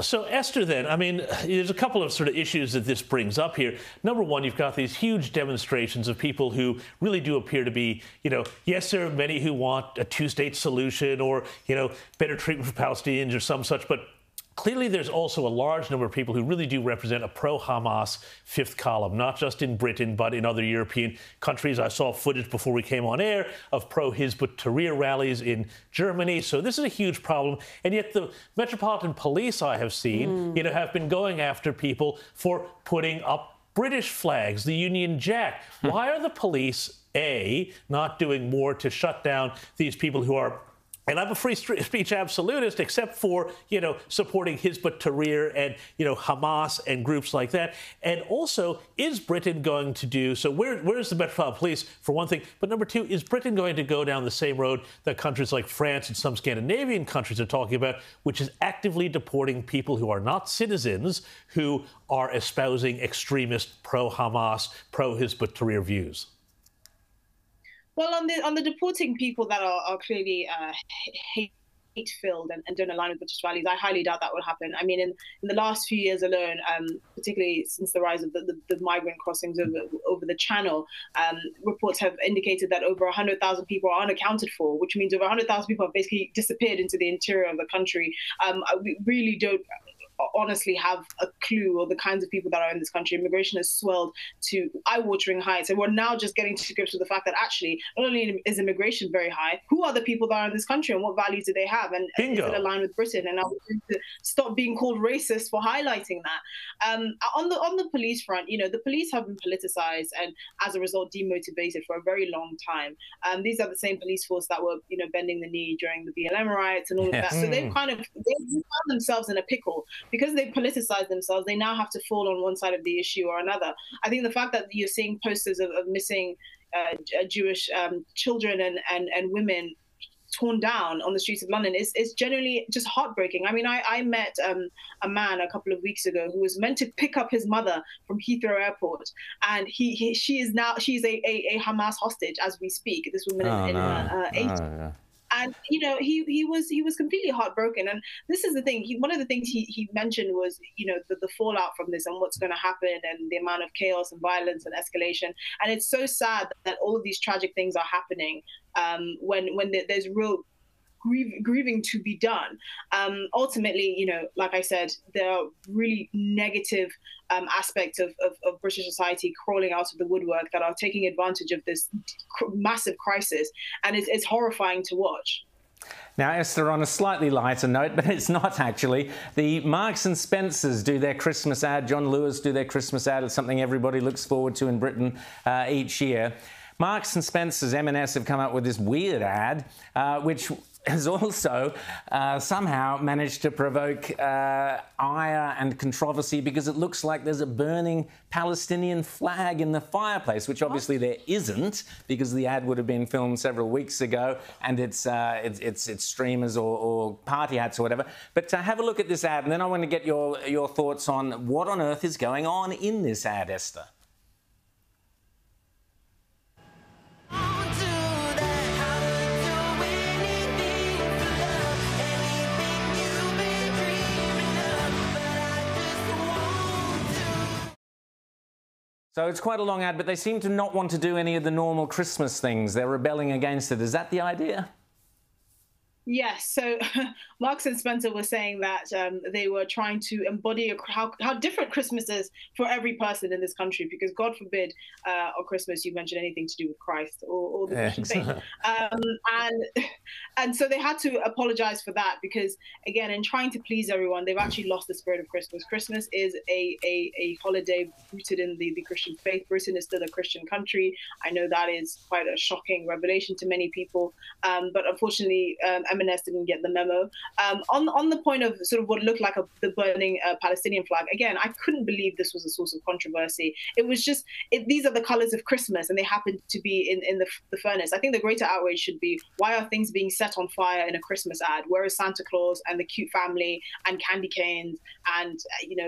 So, Esther, then, I mean, there's a couple of sort of issues that this brings up here. Number one, you've got these huge demonstrations of people who really do appear to be, yes, there are many who want a two-state solution or, better treatment for Palestinians or some such, but clearly, there's also a large number of people who really do represent a pro-Hamas fifth column, not just in Britain, but in other European countries. I saw footage before we came on air of pro-Hizb ut-Tahrir rallies in Germany. So this is a huge problem. And yet the Metropolitan Police, I have seen, have been going after people for putting up British flags, the Union Jack. Why are the police, A, not doing more to shut down these people who are, and I'm a free speech absolutist, except for, supporting Hizb ut-Tahrir and, Hamas and groups like that. And also, is Britain going to do, so where's the Metropolitan Police, for one thing? But number two, is Britain going to go down the same road that countries like France and some Scandinavian countries are talking about, which is actively deporting people who are not citizens, who are espousing extremist pro-Hamas, pro-Hizb ut-Tahrir views? Well, on the deporting people that are clearly hate-filled and don't align with British values, I highly doubt that will happen. I mean, in the last few years alone, particularly since the rise of the migrant crossings over the Channel, reports have indicated that over 100,000 people are unaccounted for, which means over 100,000 people have basically disappeared into the interior of the country. We really don't honestly have a clue of the kinds of people that are in this country. Immigration has swelled to eye-watering heights, and we're now just getting to grips with the fact that actually not only is immigration very high, who are the people that are in this country and what values do they have, and is it aligned with Britain? And I would like to stop being called racist for highlighting that. On the police front, the police have been politicized and as a result demotivated for a very long time. These are the same police force that were bending the knee during the BLM riots and all of that. So they've found themselves in a pickle. Because they've politicized themselves, they now have to fall on one side of the issue or another. I think the fact that you're seeing posters of missing Jewish children and women torn down on the streets of London is generally just heartbreaking. I mean, I met a man a couple of weeks ago who was meant to pick up his mother from Heathrow Airport, and she's a Hamas hostage as we speak. This woman is in her 80s. And he was completely heartbroken. And this is the thing. One of the things he mentioned was the fallout from this and what's going to happen and the amount of chaos and violence and escalation. And it's so sad that all of these tragic things are happening when there's real grieving to be done. Ultimately, like I said, there are really negative aspects of British society crawling out of the woodwork that are taking advantage of this massive crisis, and it's horrifying to watch. Now, Esther, on a slightly lighter note, but it's not actually, the Marks and Spencers do their Christmas ad, John Lewis do their Christmas ad. It's something everybody looks forward to in Britain each year. Marks and Spencers, M&S, have come up with this weird ad, which has also somehow managed to provoke ire and controversy because it looks like there's a burning Palestinian flag in the fireplace, which obviously there isn't, because the ad would have been filmed several weeks ago, and it's streamers or party hats or whatever. But have a look at this ad, and then I want to get your thoughts on what on earth is going on in this ad, Esther. So it's quite a long ad, but they seem to not want to do any of the normal Christmas things. They're rebelling against it. Is that the idea? Yes. So Marks and Spencer was saying that they were trying to embody how different Christmas is for every person in this country, because God forbid on Christmas you mention anything to do with Christ or the Christian faith. And so they had to apologize for that because, again, in trying to please everyone, they've actually lost the spirit of Christmas. Christmas is a holiday rooted in the Christian faith. Britain is still a Christian country. I know that is quite a shocking revelation to many people, but unfortunately M&S didn't get the memo. On the point of sort of what looked like the burning Palestinian flag, again, I couldn't believe this was a source of controversy. It was just, these are the colors of Christmas, and they happen to be in the furnace. I think the greater outrage should be, why are things being set on fire in a Christmas ad? Where is Santa Claus and the cute family and candy canes and,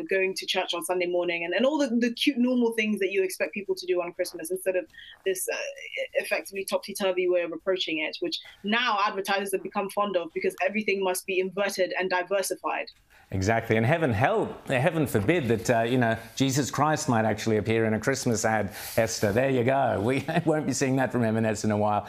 going to church on Sunday morning and all the cute normal things that you expect people to do on Christmas, instead of this effectively topsy-turvy way of approaching it, which now advertisers have become fond of, because everything must be inverted and diversified. Exactly, and heaven forbid that Jesus Christ might actually appear in a Christmas ad, Esther. There you go. We won't be seeing that from M&S in a while.